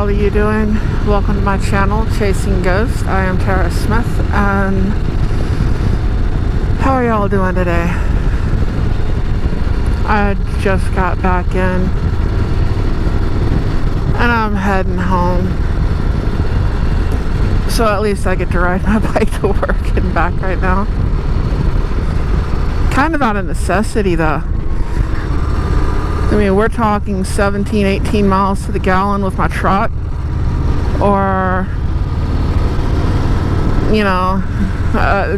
all are you doing? Welcome to my channel, Chasing Ghosts. I am Tara Smith, and how are y'all doing today? I just got back in, and I'm heading home. So at least I get to ride my bike to work and back right now. Kind of out of necessity, though. I mean, we're talking 17, 18 miles to the gallon with my truck. Or, you know,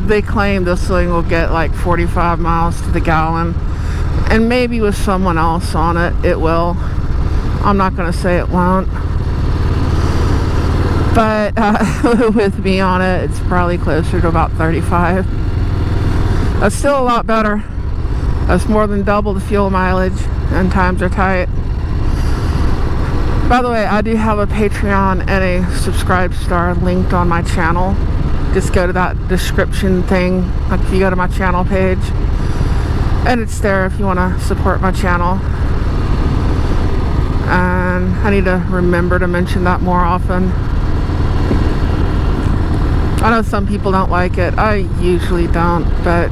they claim this thing will get like 45 miles to the gallon. And maybe with someone else on it, it will. I'm not going to say it won't. But with me on it, it's probably closer to about 35. That's still a lot better. That's more than double the fuel mileage, and times are tight. By the way, I do have a Patreon and a subscribe star linked on my channel. Just go to that description thing, like if you go to my channel page, and it's there if you want to support my channel. And I need to remember to mention that more often. I know some people don't like it. I usually don't, but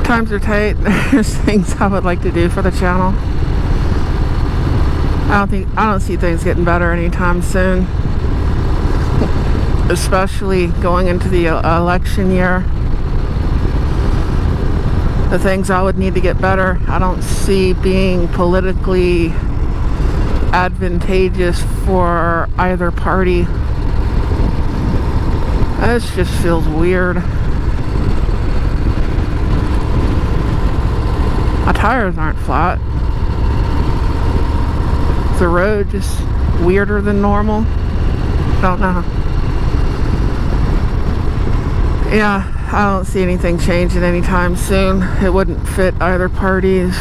times are tight. There's things I would like to do for the channel. I don't see things getting better anytime soon, especially going into the election year. The things I would need to get better, I don't see being politically advantageous for either party. This just feels weird. My tires aren't flat. The road just weirder than normal. Don't know. Yeah, I don't see anything changing anytime soon. It wouldn't fit either party's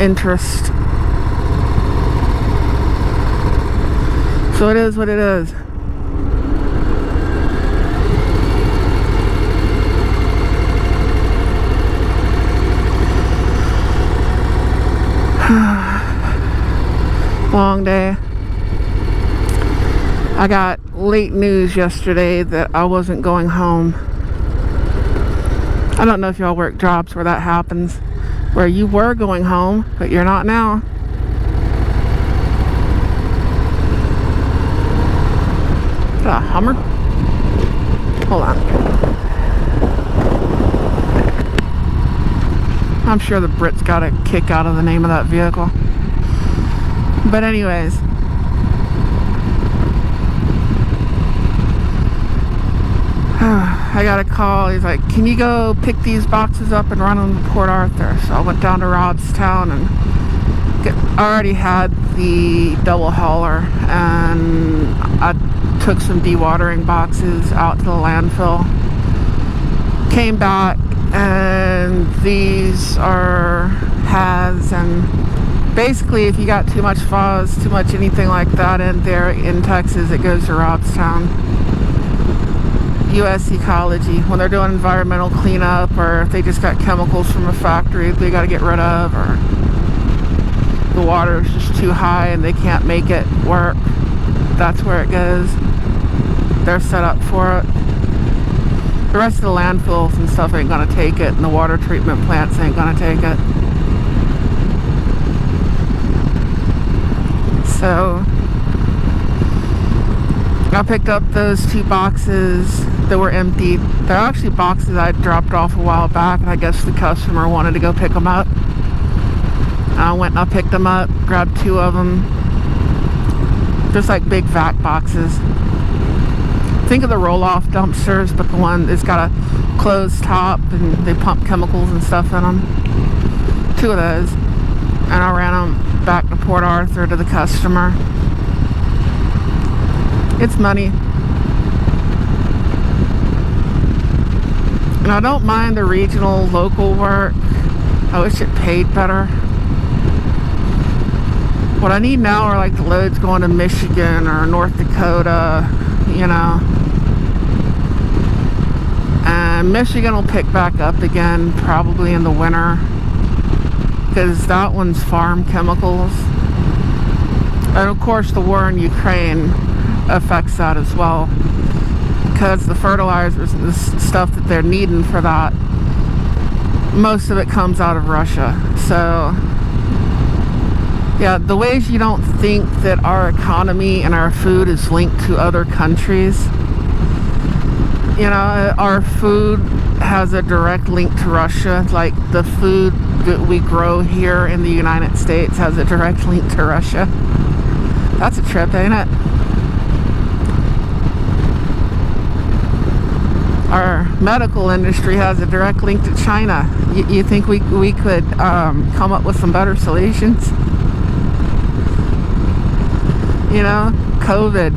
interest. So it is what it is. Long day. I got late news yesterday that I wasn't going home. I don't know if y'all work jobs where that happens, where you were going home, but you're not now. Is that a Hummer? Hold on. I'm sure the Brits got a kick out of the name of that vehicle. But anyways, I got a call. He's like, can you go pick these boxes up and run them to Port Arthur? So I went down to Robstown and I already had the double hauler, and I took some dewatering boxes out to the landfill. Came back, and these are has, and basically, if you got too much fuzz, too much anything like that in there in Texas, it goes to Robstown. U.S. Ecology, when they're doing environmental cleanup, or if they just got chemicals from a factory they got to get rid of, or the water is just too high and they can't make it work, that's where it goes. They're set up for it. The rest of the landfills and stuff ain't going to take it, and the water treatment plants ain't going to take it. So I picked up those two boxes that were empty. They're actually boxes I dropped off a while back, and I guess the customer wanted to go pick them up. I went and I picked them up, grabbed two of them. Just like big vac boxes. Think of the roll-off dumpsters, but the one that's got a closed top and they pump chemicals and stuff in them. Two of those. And I ran them back to Port Arthur to the customer. It's money. And I don't mind the regional, local work. I wish it paid better. What I need now are like the loads going to Michigan or North Dakota, you know. And Michigan will pick back up again probably in the winter, because that one's farm chemicals. And of course the war in Ukraine affects that as well, because the fertilizers and the stuff that they're needing for that, most of it comes out of Russia. So yeah, the ways you don't think that our economy and our food is linked to other countries. You know, our food has a direct link to Russia. Like the food that we grow here in the United States has a direct link to Russia. That's a trip, ain't it? Our medical industry has a direct link to China. You think we could come up with some better solutions? You know, COVID.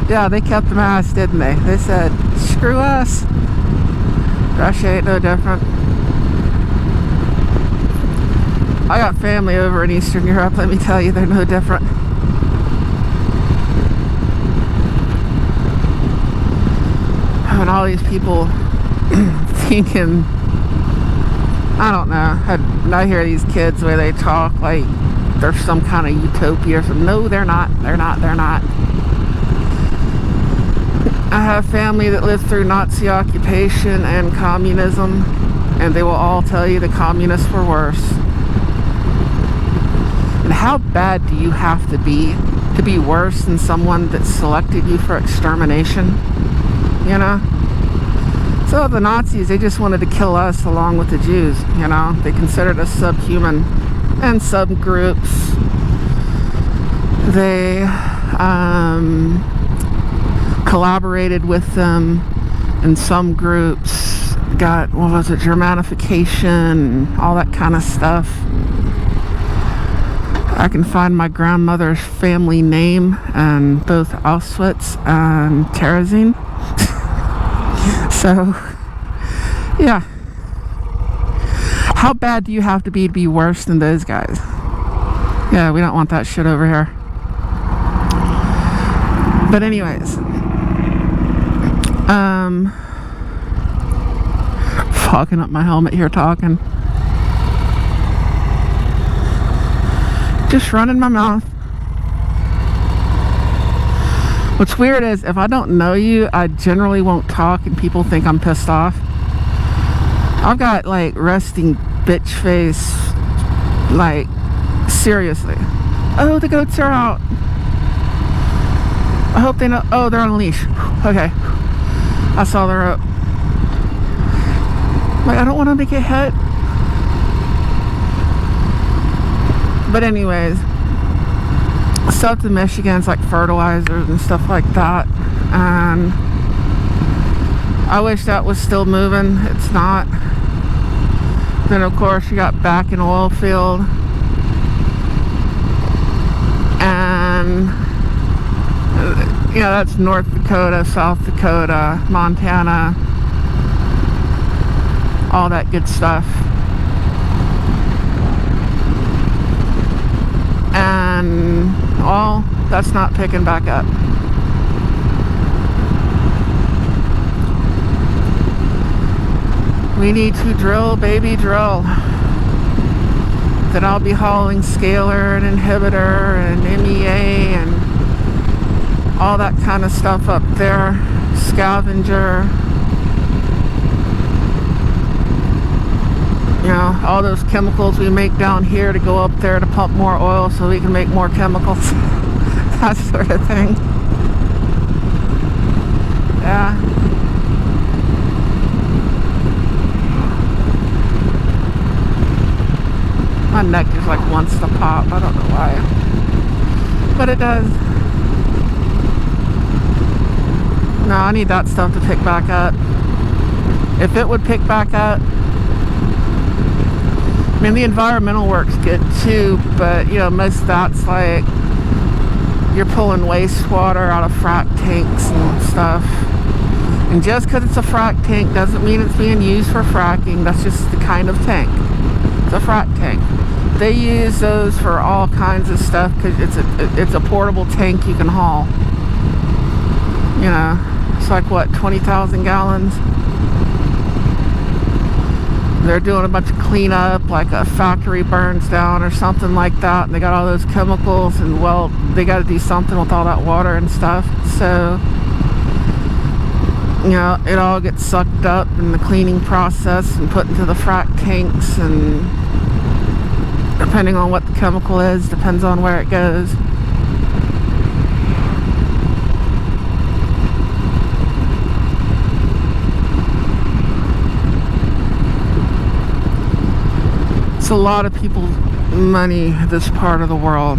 Yeah, they kept the mask, didn't they? They said, screw us. Russia ain't no different. I got family over in Eastern Europe. Let me tell you, they're no different. And all these people thinking, I don't know. I hear these kids where they talk like there's some kind of utopia or something. No, they're not. They're not. I have family that lived through Nazi occupation and communism, and they will all tell you the communists were worse. And how bad do you have to be worse than someone that selected you for extermination? You know? So the Nazis, they just wanted to kill us along with the Jews, you know? They considered us subhuman and subgroups. They collaborated with them in some groups, got, what was it, Germanification, all that kind of stuff. I can find my grandmother's family name in both Auschwitz and Terezin. So, yeah. How bad do you have to be worse than those guys? Yeah, we don't want that shit over here. But anyways, fogging up my helmet here talking. Just running my mouth. What's weird is if I don't know you, I generally won't talk and people think I'm pissed off. I've got like resting bitch face, like seriously. Oh, the goats are out. I hope they know. Oh, they're on a leash. Okay. I saw the rope. Like, I don't want them to get hit. But anyways, stuff in Michigan's like fertilizers and stuff like that. And I wish that was still moving. It's not. Then of course you got back in oil field. And yeah, that's North Dakota, South Dakota, Montana, all that good stuff. And well, that's not picking back up. We need to drill, baby, drill. Then I'll be hauling scalar and inhibitor and MEA and all that kind of stuff up there. Scavenger. You know, all those chemicals we make down here to go up there to pump more oil so we can make more chemicals. That sort of thing. Yeah. My neck just like wants to pop. I don't know why. But it does. No, I need that stuff to pick back up. If it would pick back up. I mean, the environmental work's good too, but you know, most of that's like you're pulling wastewater out of frac tanks and stuff. And just because it's a frac tank doesn't mean it's being used for fracking. That's just the kind of tank. It's a frac tank. They use those for all kinds of stuff because it's a portable tank you can haul. You know, it's like what, 20,000 gallons? they're doing a bunch of cleanup, like a factory burns down or something like that, and they got all those chemicals, and well, they got to do something with all that water and stuff. So, you know, it all gets sucked up in the cleaning process and put into the frac tanks, and depending on what the chemical is, depends on where it goes. It's a lot of people's money, this part of the world.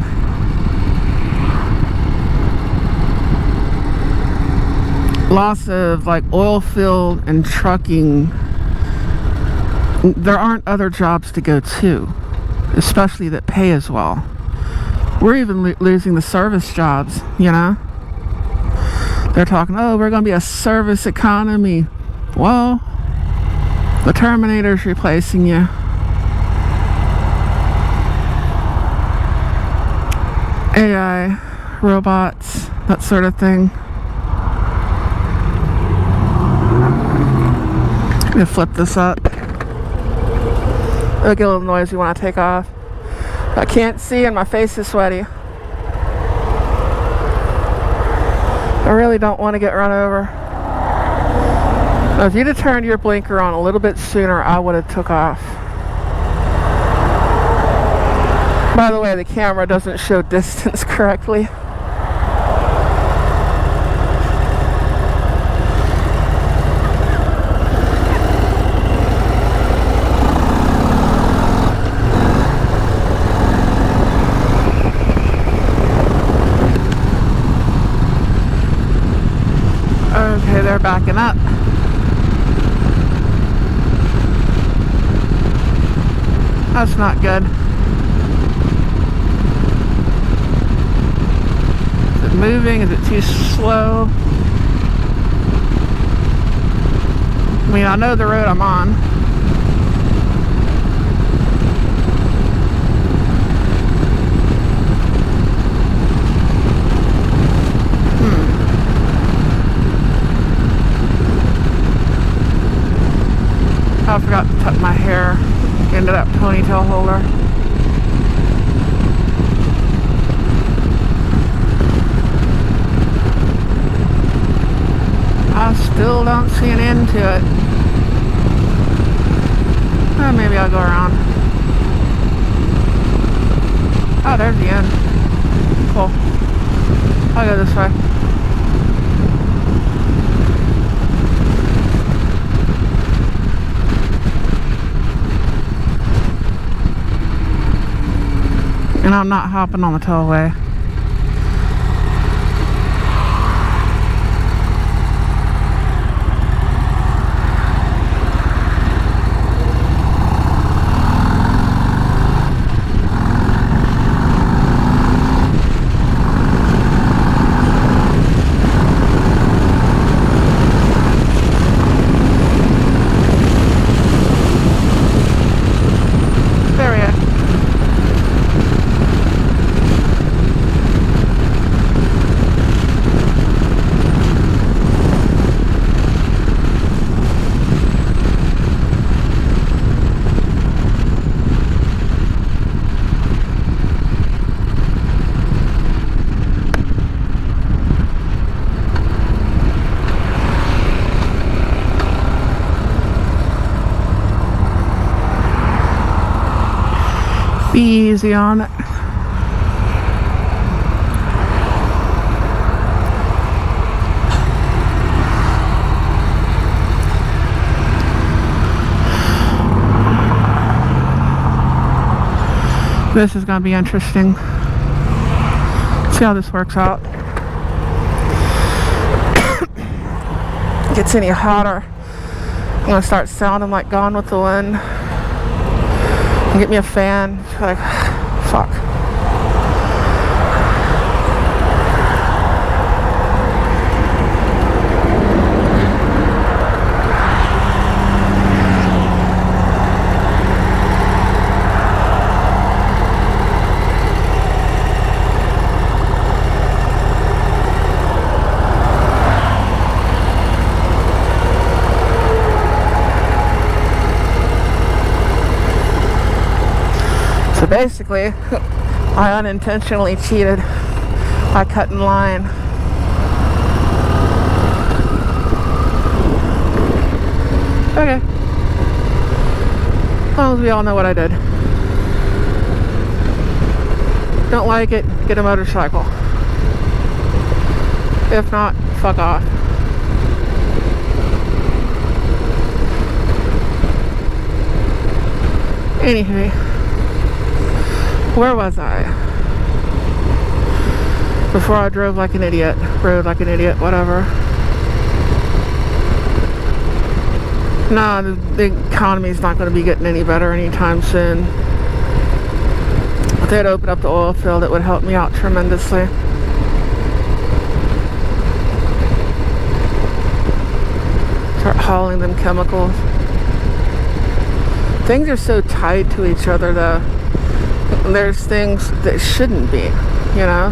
Lots of like oil field and trucking. There aren't other jobs to go to, especially that pay as well. We're even losing the service jobs, you know. They're talking, oh, we're going to be a service economy. Well, the Terminator's replacing you. AI, robots, that sort of thing. I'm gonna flip this up. It'll get a little noisy when I take off. I can't see and my face is sweaty. I really don't want to get run over. Now, if you'd have turned your blinker on a little bit sooner, I would have took off. By the way, the camera doesn't show distance correctly. Okay, they're backing up. That's not good. Moving? Is it too slow? I mean, I know the road I'm on. I forgot to tuck my hair into that ponytail holder. I still don't see an end to it. Oh, maybe I'll go around. Oh, there's the end. Cool. I'll go this way. And I'm not hopping on the tollway. Be easy on it. This is going to be interesting. See how this works out. Gets any hotter, I'm going to start sounding like Gone with the Wind. Get me a fan. Like, fuck. basically. I unintentionally cheated by cutting line. Okay. As long as we all know what I did. Don't like it, get a motorcycle. If not, fuck off. Anyway, where was I? Before I drove like an idiot, rode like an idiot, whatever. No, the economy's not going to be getting any better anytime soon. If they'd open up the oil field, it would help me out tremendously. Start hauling them chemicals. Things are so tied to each other, though. There's things that shouldn't be, you know?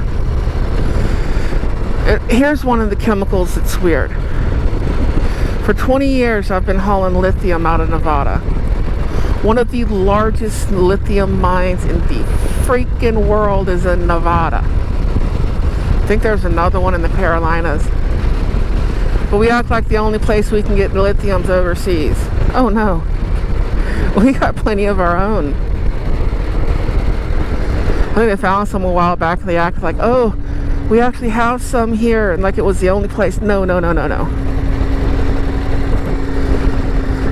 Here's one of the chemicals that's weird. For 20 years, I've been hauling lithium out of Nevada. One of the largest lithium mines in the freaking world is in Nevada. I think there's another one in the Carolinas. But we act like the only place we can get lithium's overseas. Oh no. We got plenty of our own. I think they found some a while back and they acted like, oh, we actually have some here, and like it was the only place. No, no, no, no, no.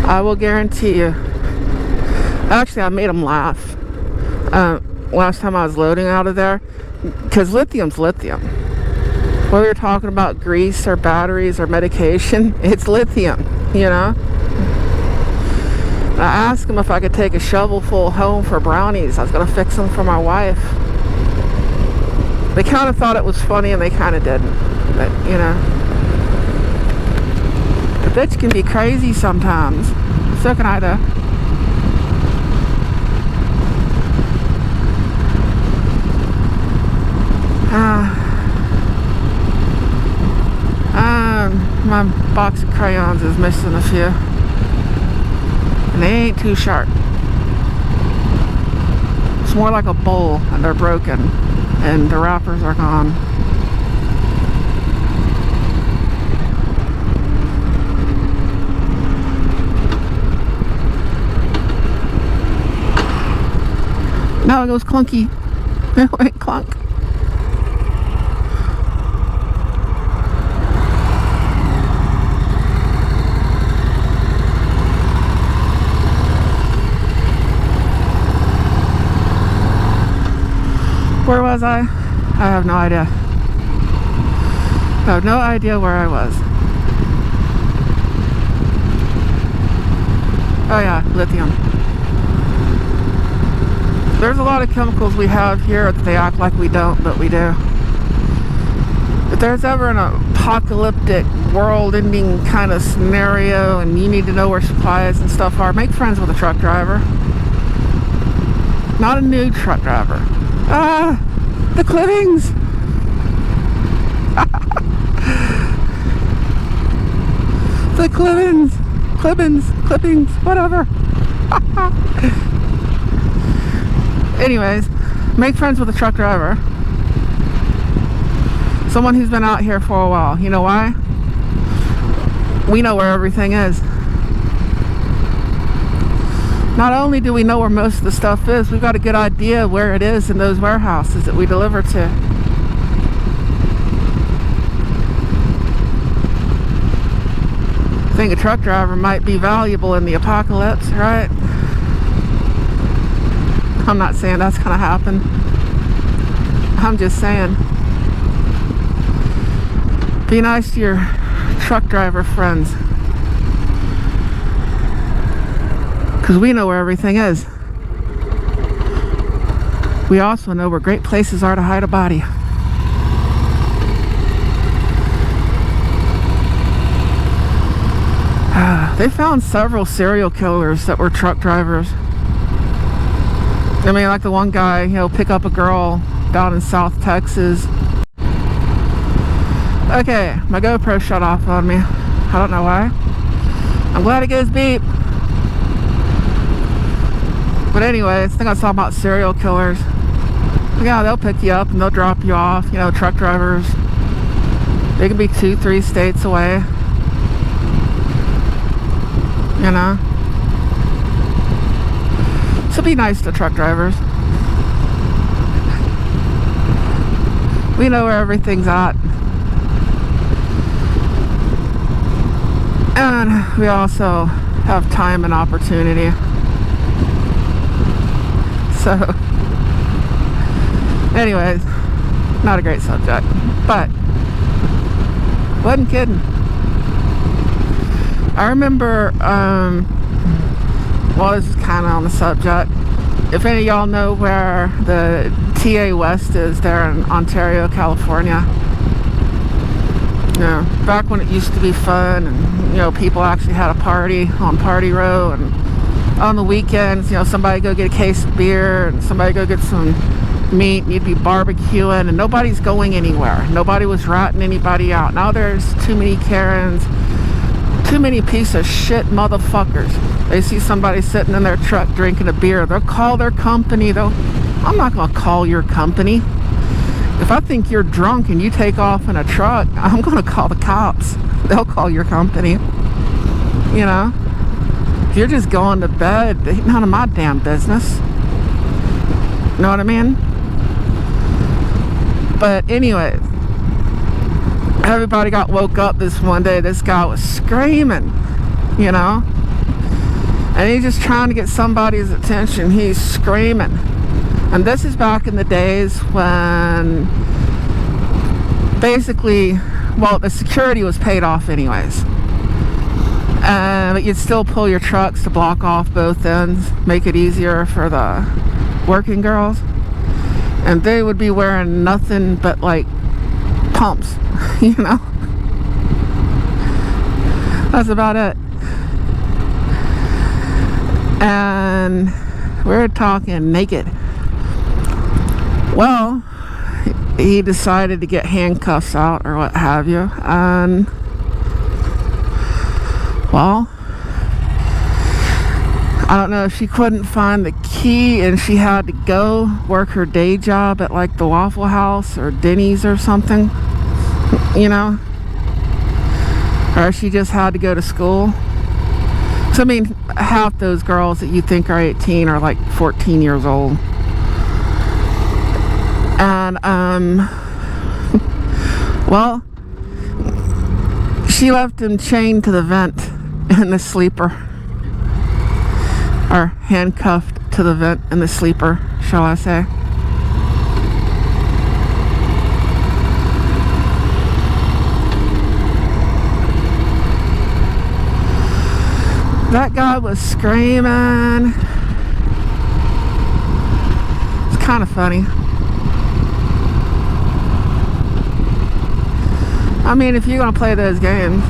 I will guarantee you. Actually, I made them laugh last time I was loading out of there, because lithium's lithium. Whether you're talking about grease or batteries or medication, it's lithium, you know? I asked them if I could take a shovel full home for brownies. I was going to fix them for my wife. They kind of thought it was funny and they kind of didn't. But, you know. The bitch can be crazy sometimes. So can I, though. My box of crayons is missing a few. And they ain't too sharp. It's more like a bowl, and they're broken, and the wrappers are gone. No, it goes clunky. It went clunk. Where was I? I have no idea. I have no idea where I was. Oh yeah, lithium. There's a lot of chemicals we have here that they act like we don't, but we do. If there's ever an apocalyptic, world-ending kind of scenario and you need to know where supplies and stuff are, make friends with a truck driver. Not a new truck driver. The clippings! The clippings, whatever. Anyways, make friends with a truck driver. Someone who's been out here for a while. You know why? We know where everything is. Not only do we know where most of the stuff is, we've got a good idea where it is in those warehouses that we deliver to. I think a truck driver might be valuable in the apocalypse, right? I'm not saying that's gonna happen. I'm just saying, be nice to your truck driver friends. Because we know where everything is. We also know where great places are to hide a body. They found several serial killers that were truck drivers. I mean, like the one guy, you know, pick up a girl down in South Texas. Okay, my GoPro shut off on me. I don't know why. I'm glad it goes beep. But anyways, I think I was talking about serial killers. Yeah, they'll pick you up and they'll drop you off. You know, truck drivers, they can be 2-3 states away. You know? So be nice to truck drivers. We know where everything's at. And we also have time and opportunity. So, anyways, not a great subject, but wasn't kidding. I remember, well, this is kind of on the subject. If any of y'all know where the TA West is there in Ontario, California. You know, back when it used to be fun and, you know, people actually had a party on Party Row, and on the weekends, you know, somebody go get a case of beer and somebody go get some meat and you'd be barbecuing and nobody's going anywhere. Nobody was ratting anybody out. Now there's too many Karens, too many piece of shit motherfuckers. They see somebody sitting in their truck drinking a beer, they'll call their company. I'm not going to call your company. If I think you're drunk and you take off in a truck, I'm going to call the cops. They'll call your company. You know? If you're just going to bed, ain't none of my damn business. Know what I mean? But anyway, everybody got woke up this one day. This guy was screaming, you know? And he's just trying to get somebody's attention. He's screaming. And this is back in the days when basically, well, the security was paid off anyways. But you'd still pull your trucks to block off both ends, make it easier for the working girls. And they would be wearing nothing but like pumps, you know? That's about it. And we're talking naked. Well, he decided to get handcuffs out or what have you, and well, I don't know if she couldn't find the key and she had to go work her day job at like the Waffle House or Denny's or something, you know, or she just had to go to school. So I mean, half those girls that you think are 18 are like 14 years old. And, well, she left him chained to the vent in the sleeper. Or handcuffed to the vent in the sleeper, shall I say. That guy was screaming. It's kind of funny. I mean, if you're going to play those games,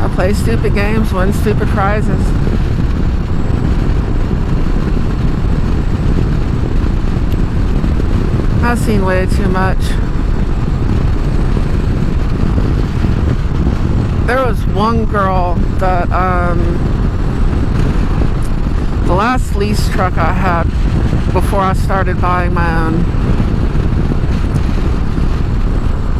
I play stupid games, win stupid prizes. I've seen way too much. There was one girl that, the last lease truck I had before I started buying my own,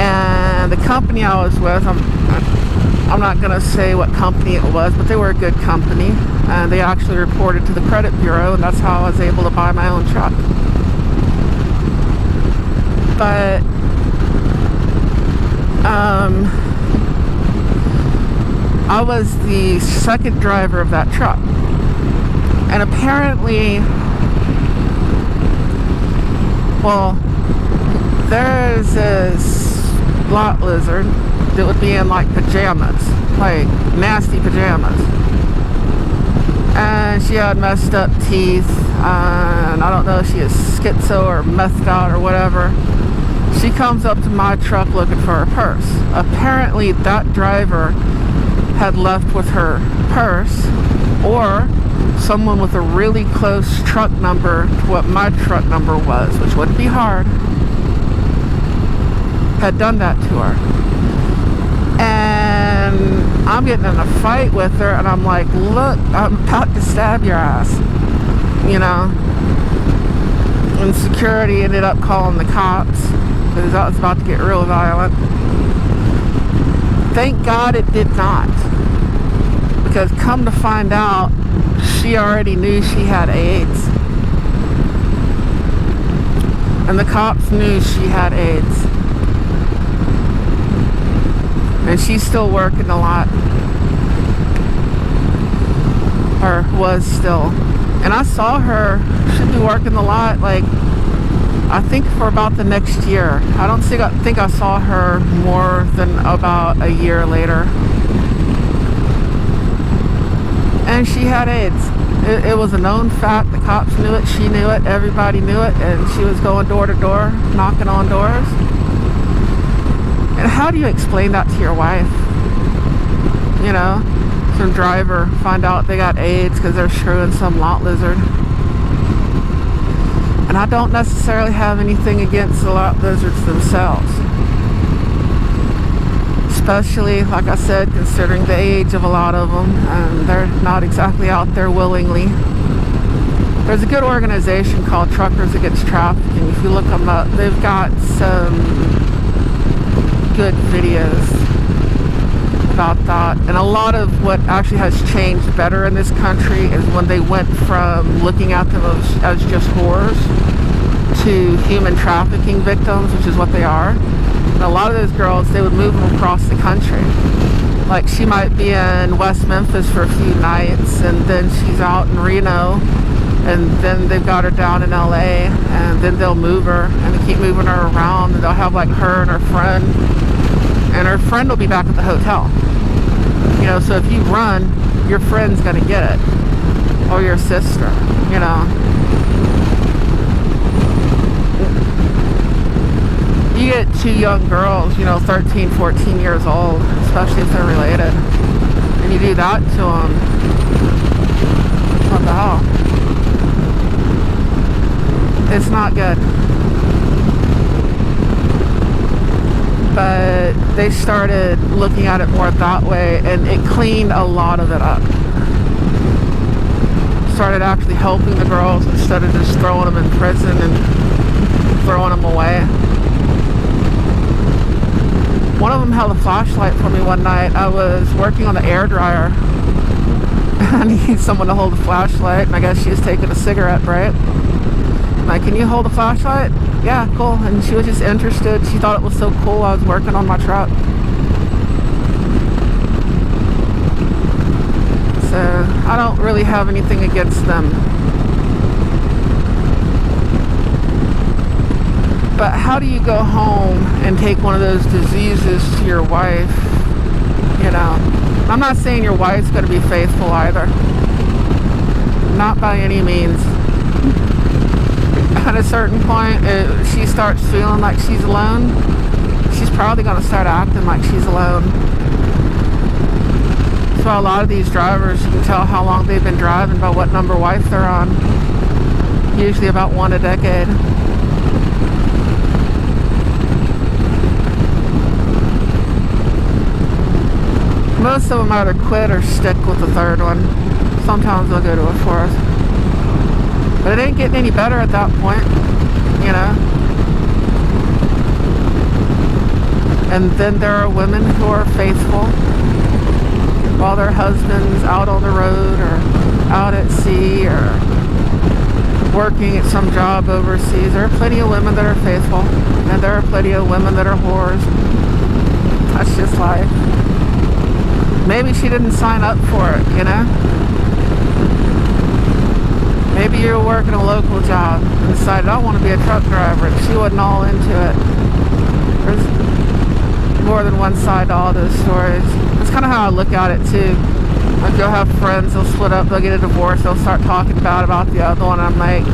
and the company I was with, I'm not going to say what company it was, but they were a good company, and they actually reported to the credit bureau, and that's how I was able to buy my own truck. But I was the second driver of that truck, and apparently, well, there's this lot lizard that would be in like pajamas, like nasty pajamas, and she had messed up teeth, and I don't know if she is schizo or methed out or whatever. She comes up to my truck looking for her purse. Apparently that driver had left with her purse, or someone with a really close truck number to what my truck number was, which wouldn't be hard, had done that to her. And I'm getting in a fight with her, and I'm like, look, I'm about to stab your ass. you know. And security ended up calling the cops because that was about to get real violent. Thank God it did not, because come to find out, she already knew she had AIDS. And the cops knew she had AIDS. And she's still working a lot. Or was still. And I saw her, she'd be working a lot, like, I think for about the next year. I don't think I saw her more than about a year later. And she had AIDS. It was a known fact. The cops knew it, she knew it, everybody knew it, and she was going door to door, knocking on doors. And how do you explain that to your wife? You know, some driver find out they got AIDS because they're screwing some lot lizard. And I don't necessarily have anything against the lot lizards themselves. Especially, like I said, considering the age of a lot of them, and they're not exactly out there willingly. There's a good organization called Truckers Against Trafficking. If you look them up, they've got some good videos about that. And a lot of what actually has changed better in this country is when they went from looking at them as just whores to human trafficking victims, which is what they are. And a lot of those girls, they would move them across the country. Like, she might be in West Memphis for a few nights, and then she's out in Reno, and then they've got her down in LA, and then they'll move her, and they keep moving her around, and they'll have like her and her friend will be back at the hotel. You know, so if you run, your friend's gonna get it, or your sister, you know. You get two young girls, you know, 13, 14 years old, especially if they're related, and you do that to them, what the hell? It's not good. But they started looking at it more that way, and it cleaned a lot of it up. Started actually helping the girls instead of just throwing them in prison and throwing them away. One of them held a flashlight for me one night. I was working on the air dryer. I need someone to hold a flashlight, and I guess she was taking a cigarette break. I'm like, can you hold a flashlight? Yeah, cool. And she was just interested. She thought it was so cool I was working on my truck. So I don't really have anything against them. But how do you go home and take one of those diseases to your wife? You know, I'm not saying your wife's going to be faithful either. Not by any means. At a certain point, if she starts feeling like she's alone, she's probably going to start acting like she's alone. So a lot of these drivers, you can tell how long they've been driving by what number wife they're on. Usually about one a decade. Most of them either quit or stick with the third one. Sometimes they'll go to a fourth. But it ain't getting any better at that point, you know. And then there are women who are faithful while their husband's out on the road or out at sea or working at some job overseas. There are plenty of women that are faithful, and there are plenty of women that are whores. That's just life. Maybe she didn't sign up for it, you know? Maybe you're working a local job and decided, I want to be a truck driver, and she wasn't all into it. There's more than one side to all those stories. That's kind of how I look at it, too. Like, you'll have friends, they'll split up, they'll get a divorce, they'll start talking bad about the other one, and I'm like,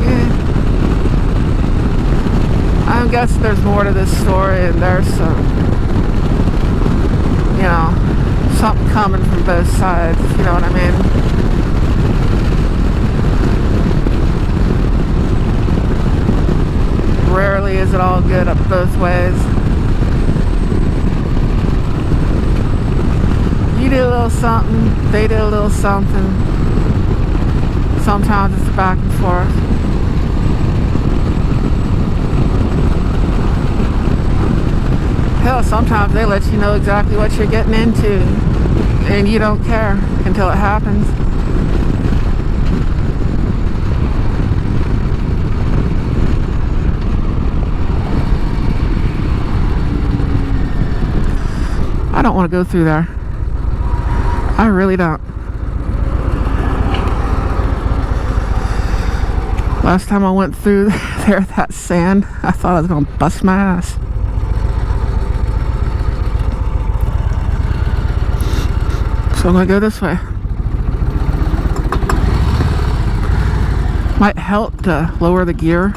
I guess there's more to this story, and there's some, you know, something coming from both sides, you know what I mean? Rarely is it all good up both ways. You do a little something, they do a little something. Sometimes it's back and forth. Hell, sometimes they let you know exactly what you're getting into, and you don't care until it happens. I don't want to go through there. I really don't. Last time I went through there, that sand, I thought I was going to bust my ass. So I'm going to go this way. Might help to lower the gear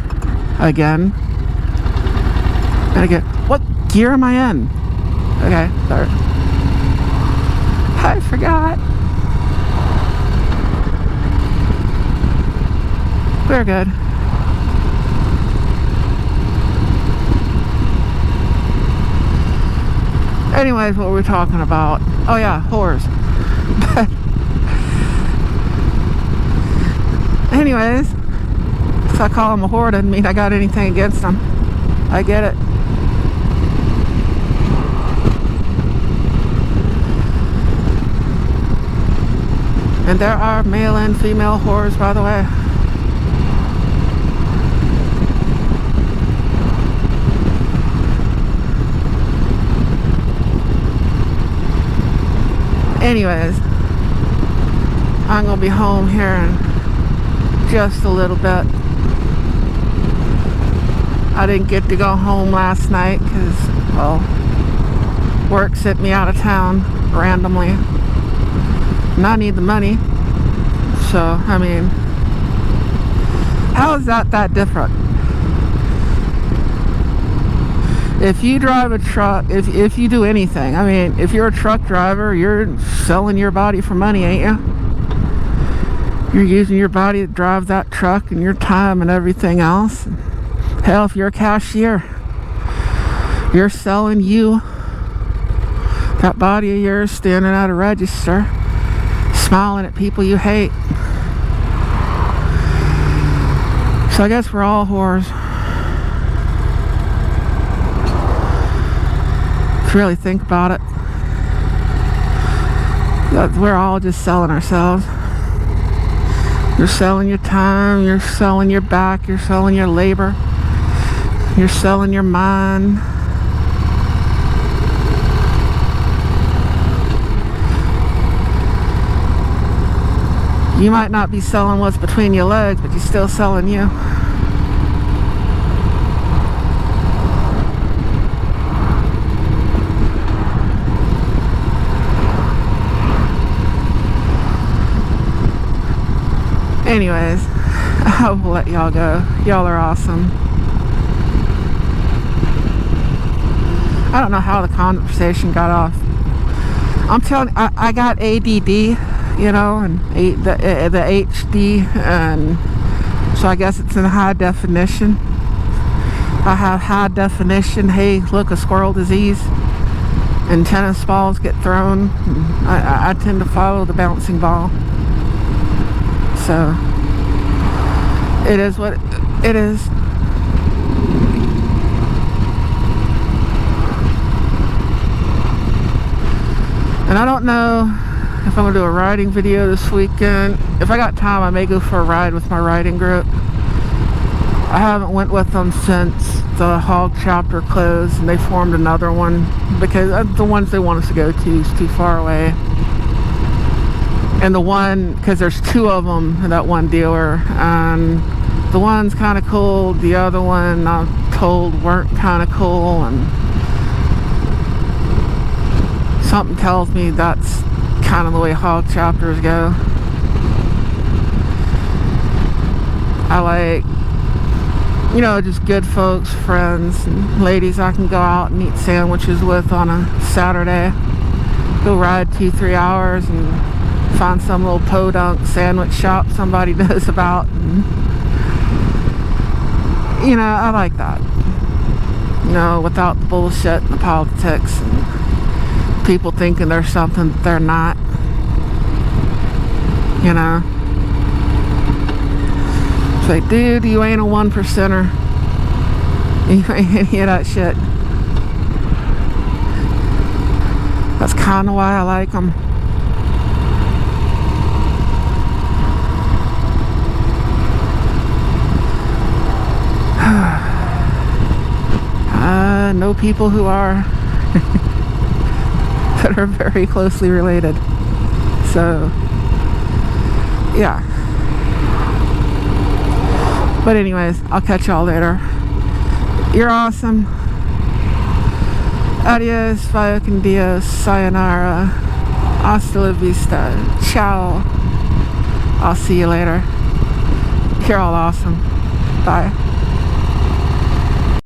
again. And again, what gear am I in? Okay, sorry. I forgot. We're good. Anyways, what were we talking about? Oh yeah, whores. Anyways, so I call him a whore doesn't mean I got anything against him. I get it. And there are male and female whores, by the way. Anyways, I'm gonna be home here in just a little bit. I didn't get to go home last night because, well, work sent me out of town randomly. And I need the money. So, I mean, how is that different? If you drive a truck, if you do anything, I mean, if you're a truck driver, you're selling your body for money, ain't you? You're using your body to drive that truck and your time and everything else. Hell, if you're a cashier, you're selling you, that body of yours standing at a register, smiling at people you hate. So I guess we're all whores. If you really think about it, we're all just selling ourselves. You're selling your time, you're selling your back, you're selling your labor, you're selling your mind. You might not be selling what's between your legs, but you're still selling you. Anyways, I will let y'all go. Y'all are awesome. I don't know how the conversation got off. I'm telling you, I got ADD, you know, and the HD, and so I guess it's in high definition. I have high definition, hey, look, a squirrel disease, and tennis balls get thrown. I tend to follow the bouncing ball. So, it is what it is. And I don't know if I'm going to do a riding video this weekend. If I got time, I may go for a ride with my riding group. I haven't went with them since the hog chapter closed, and they formed another one because the ones they want us to go to is too far away. And the one, because there's two of them in that one dealer, and the one's kind of cool, the other one I'm told weren't kind of cool, and something tells me that's kind of the way hog chapters go. I like, you know, just good folks, friends, and ladies I can go out and eat sandwiches with on a Saturday. Go ride 2-3 hours and find some little podunk sandwich shop somebody knows about, and, you know, I like that, you know, without the bullshit and the politics and people thinking they're something that they're not, you know. It's like, dude, you ain't a 1%er. You ain't any of that shit. That's kind of why I like them. I know people who are that are very closely related. So, yeah. But anyways, I'll catch y'all later. You're awesome. Adios, via con Dios, sayonara, hasta la vista, ciao. I'll see you later. You're all awesome. Bye.